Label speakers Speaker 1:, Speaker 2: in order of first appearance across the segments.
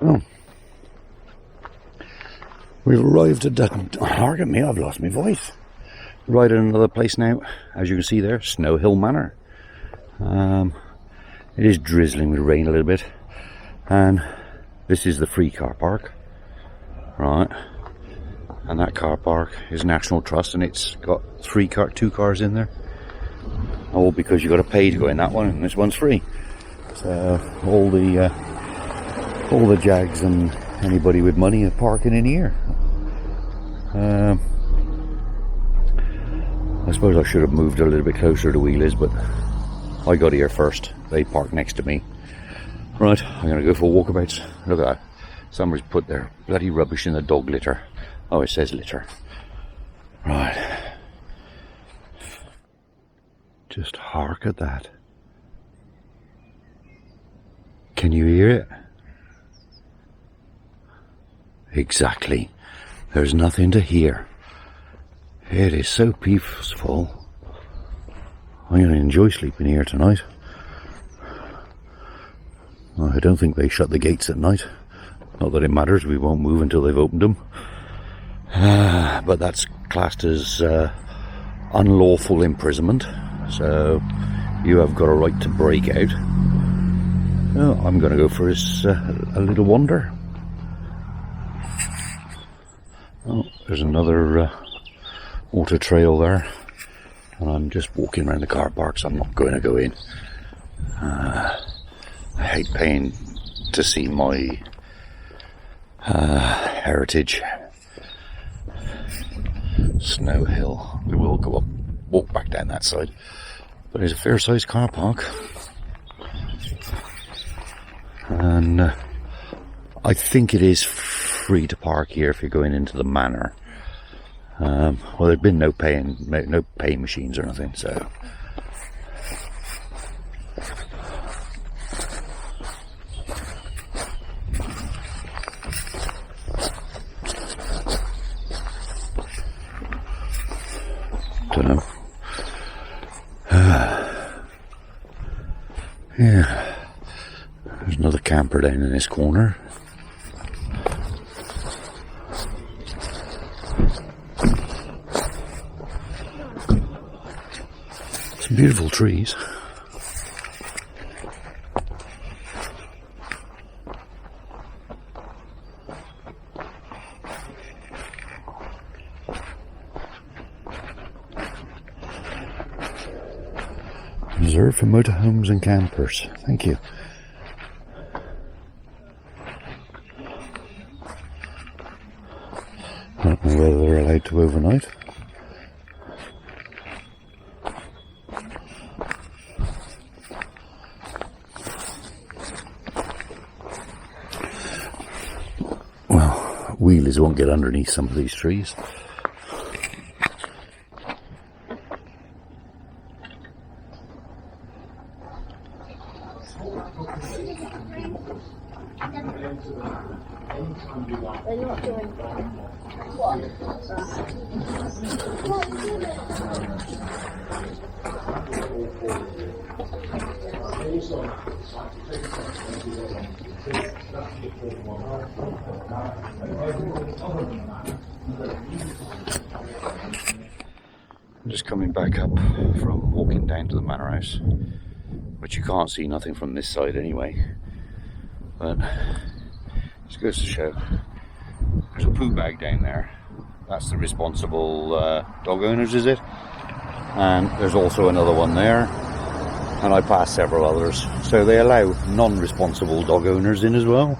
Speaker 1: Oh. We've arrived at Hark at me, I've lost my voice. Right at another place now, as you can see there, Snow Hill Manor. It is drizzling with rain a little bit, and this is the free car park, right? And that car park is National Trust, and it's got two cars in there. All because you got to pay to go in that one, and this one's free. So all the Jags and anybody with money are parking in here. I suppose I should have moved a little bit closer to wheelies, but I got here first. They parked next to me. Right, I'm going to go for walkabouts. Look at that. Somebody's put their bloody rubbish in the dog litter. Oh, it says litter. Right. Just hark at that. Can you hear it? Exactly. There's nothing to hear. It is so peaceful. I'm going to enjoy sleeping here tonight. I don't think they shut the gates at night. Not that it matters, we won't move until they've opened them. But that's classed as unlawful imprisonment. So you have got a right to break out. Oh, I'm going to go for a little wander. Oh, there's another water trail there, and I'm just walking around the car park, so I'm not going to go in. I hate paying to see my heritage. Snow Hill. We will go up, walk back down that side, but it's a fair sized car park, and I think it is free to park here if you're going into the manor. Well, there's been no pay machines or nothing, so. Don't know. Yeah. There's another camper down in this corner. Some beautiful trees. Reserved for motorhomes and campers. Thank you. I don't know whether they're allowed to overnight. Well, wheelies won't get underneath some of these trees. I'm just coming back up from walking down to the manor house, which you can't see nothing from this side anyway, but just goes to show there's a poo bag down there. That's the responsible dog owners, is it? And there's also another one there, and I passed several others, so they allow non-responsible dog owners in as well.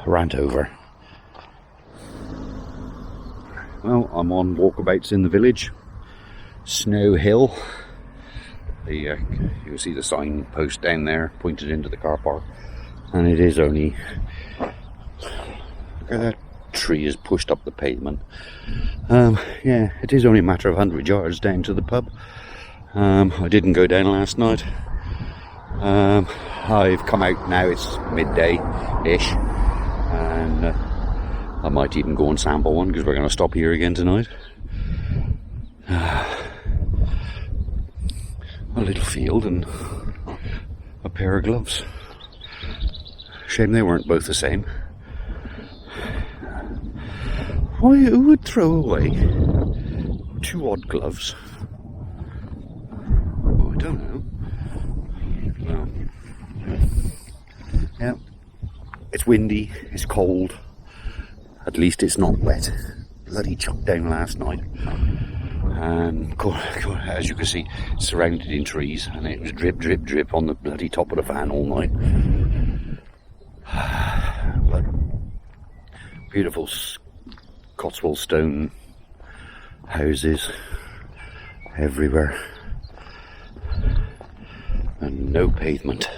Speaker 1: Rant over. Well, I'm on walkabouts in the village. Snow Hill. You can see the sign post down there pointed into the car park, and it is only, look at that tree is pushed up the pavement. Yeah, it is only a matter of 100 yards down to the pub. I didn't go down last night. I've come out now, it's midday-ish, and I might even go and sample one because we're going to stop here again tonight. A little field and a pair of gloves. Shame they weren't both the same. Why, who would throw away 2 odd gloves? Oh, I don't know. Well, yeah, it's windy, it's cold. At least it's not wet. Bloody chucked down last night. And as you can see, surrounded in trees, and it was drip, drip, drip on the bloody top of the fan all night. But beautiful Cotswold stone houses everywhere, and no pavement.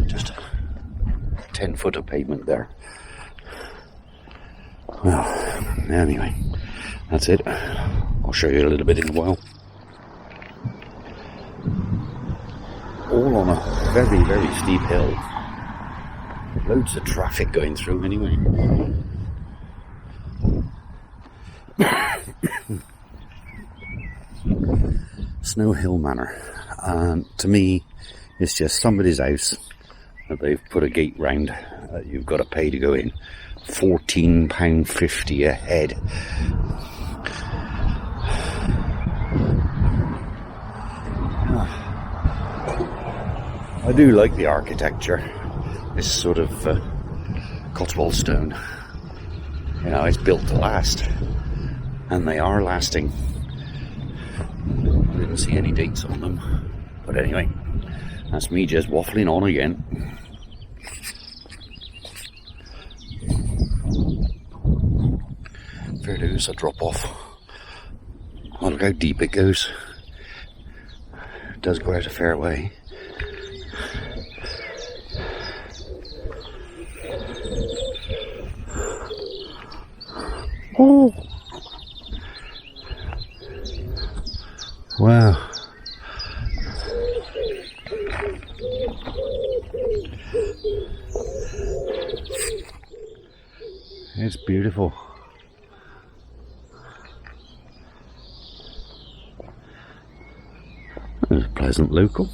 Speaker 1: Just a 10 foot of pavement there. Well, anyway, that's it. I'll show you a little bit in a while. All on a very, very steep hill. Loads of traffic going through anyway. Snow Hill Manor. To me, it's just somebody's house that they've put a gate round that you've got to pay to go in. £14.50 a head. I do like the architecture. This sort of Cotswold stone. You know, it's built to last, and they are lasting. I didn't see any dates on them, but anyway, that's me just waffling on again. Fair dues, a drop off. Oh, look how deep it goes. It does go out a fair way. Oh! Wow. It's beautiful. There's a pleasant local.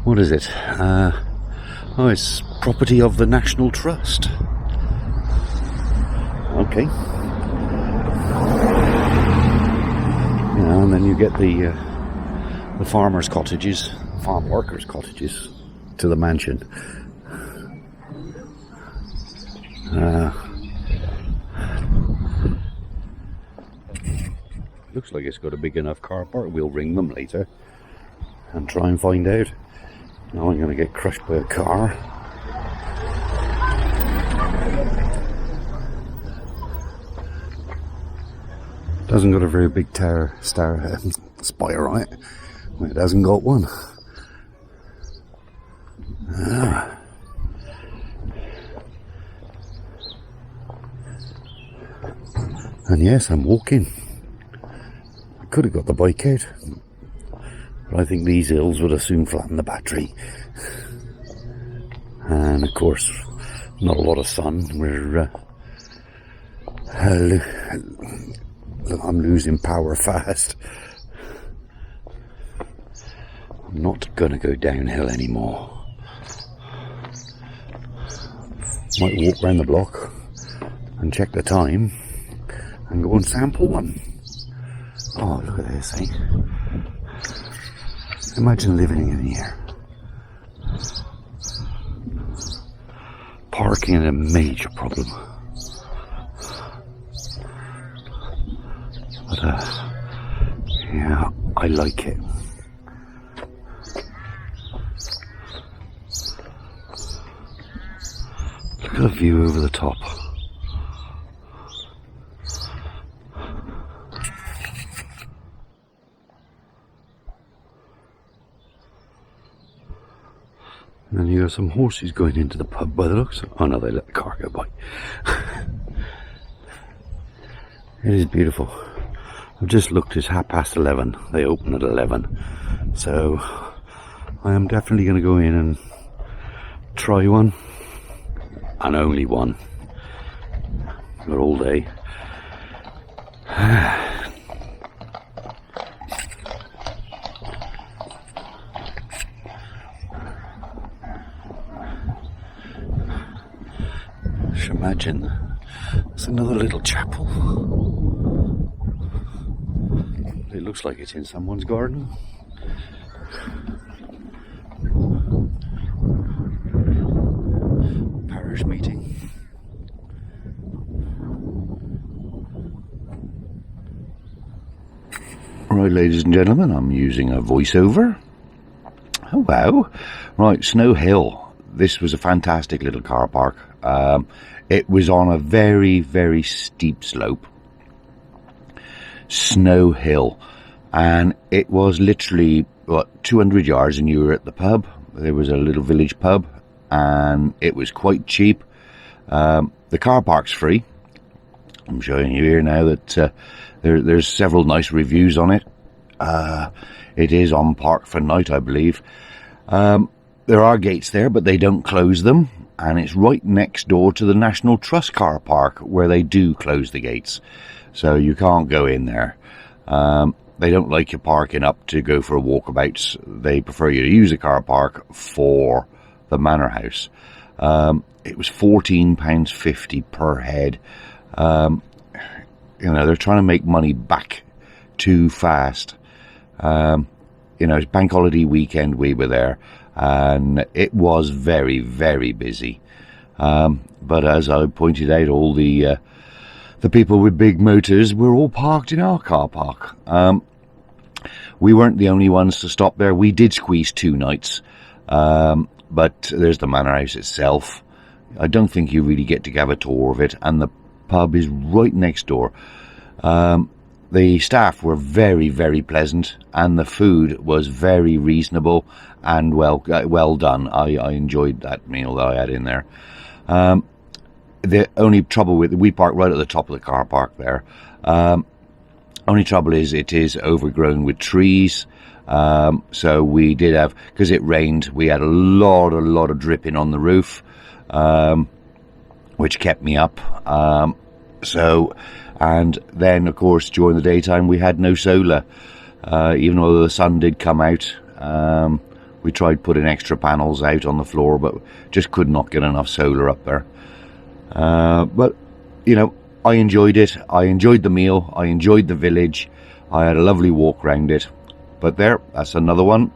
Speaker 1: What is it? Oh, it's property of the National Trust. Okay. Yeah, and then you get the farmers' cottages, farm workers' cottages to the mansion. Looks like it's got a big enough car park. We'll ring them later and try and find out. Now I'm going to get crushed by a car. Doesn't got a very big spire on it. Well, it hasn't got one. And yes, I'm walking. I could have got the bike out, but I think these hills would have soon flattened the battery. And of course, not a lot of sun. I'm losing power fast. I'm not going to go downhill anymore. Might walk round the block and check the time and go and sample one. Oh, look at this, eh? Imagine living in here. Parking is a major problem. But, yeah, I like it. Look at the view over the top. And then you got some horses going into the pub by the looks. Oh no, they let the car go by. It is beautiful. I've just looked, it's 11:30. They open at 11. So I am definitely going to go in and try one. And only one. Not all day. Just imagine there's another little chapel. It looks like it's in someone's garden. Parish meeting. Right, ladies and gentlemen, I'm using a voiceover. Oh wow. Right, Snow Hill. This was a fantastic little car park. It was on a very, very steep slope. Snow Hill. And it was literally, 200 yards and you were at the pub. There was a little village pub and it was quite cheap. The car park's free. I'm showing you here now that there's several nice reviews on it. It is on Park for Night, I believe. There are gates there, but they don't close them. And it's right next door to the National Trust car park, where they do close the gates. So you can't go in there. They don't like you parking up to go for a walkabout. They prefer you to use a car park for the manor house. It was £14.50 per head. They're trying to make money back too fast. It's bank holiday weekend, we were there, and it was very, very busy. But as I pointed out, all the people with big motors were all parked in our car park. We weren't the only ones to stop there. We did squeeze 2 nights, but there's the manor house itself. I don't think you really get to have a tour of it, and the pub is right next door. The staff were very, very pleasant, and the food was very reasonable and well done. I enjoyed that meal that I had in there. The only trouble we parked right at the top of the car park there. Only trouble is it is overgrown with trees. So we did have, because it rained, we had a lot of dripping on the roof, which kept me up. And then, of course, during the daytime, we had no solar. Even though the sun did come out, we tried putting extra panels out on the floor, but just could not get enough solar up there. But, I enjoyed it. I enjoyed the meal. I enjoyed the village. I had a lovely walk around it. But that's another one